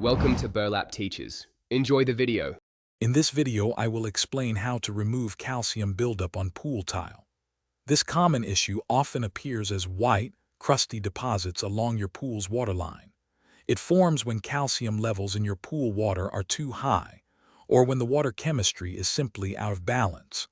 Welcome to Buildup Teachers. Enjoy the video. In this video, I will explain how to remove calcium buildup on pool tile. This common issue often appears as white, crusty deposits along your pool's waterline. It forms when calcium levels in your pool water are too high, or when the water chemistry is simply out of balance.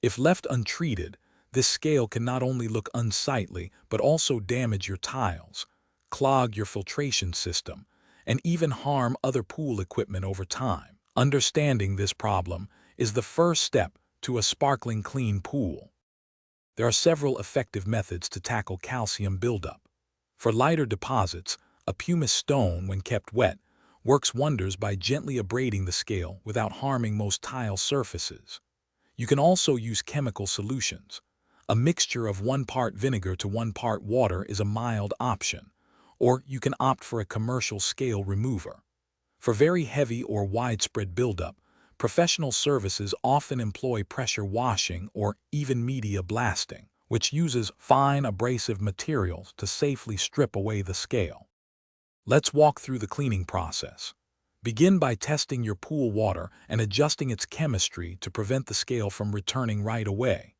If left untreated, this scale can not only look unsightly but also damage your tiles, clog your filtration system, and even harm other pool equipment over time. Understanding this problem is the first step to a sparkling clean pool. There are several effective methods to tackle calcium buildup. For lighter deposits, a pumice stone, when kept wet, works wonders by gently abrading the scale without harming most tile surfaces. You can also use chemical solutions. A mixture of 1 part vinegar to 1 part water is a mild option, or you can opt for a commercial scale remover. For very heavy or widespread buildup, professional services often employ pressure washing or even media blasting, which uses fine abrasive materials to safely strip away the scale. Let's walk through the cleaning process. Begin by testing your pool water and adjusting its chemistry to prevent the scale from returning right away.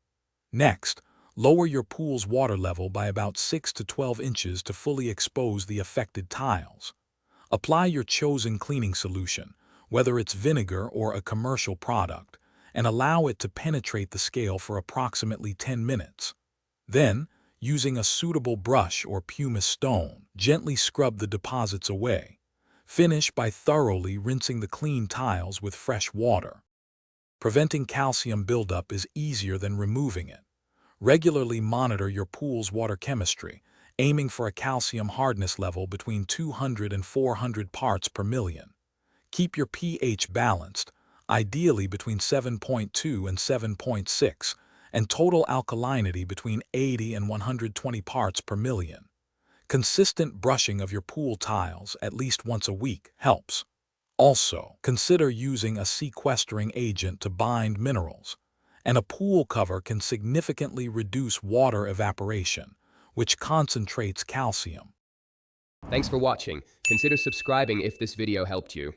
Next, lower your pool's water level by about 6 to 12 inches to fully expose the affected tiles. Apply your chosen cleaning solution, whether it's vinegar or a commercial product, and allow it to penetrate the scale for approximately 10 minutes. Then, using a suitable brush or pumice stone, gently scrub the deposits away. Finish by thoroughly rinsing the clean tiles with fresh water. Preventing calcium buildup is easier than removing it. Regularly monitor your pool's water chemistry, aiming for a calcium hardness level between 200 and 400 parts per million. Keep your pH balanced, ideally between 7.2 and 7.6, and total alkalinity between 80 and 120 parts per million. Consistent brushing of your pool tiles at least once a week helps. Also, consider using a sequestering agent to bind minerals, and a pool cover can significantly reduce water evaporation, which concentrates calcium. Thanks for watching. Consider subscribing if this video helped you.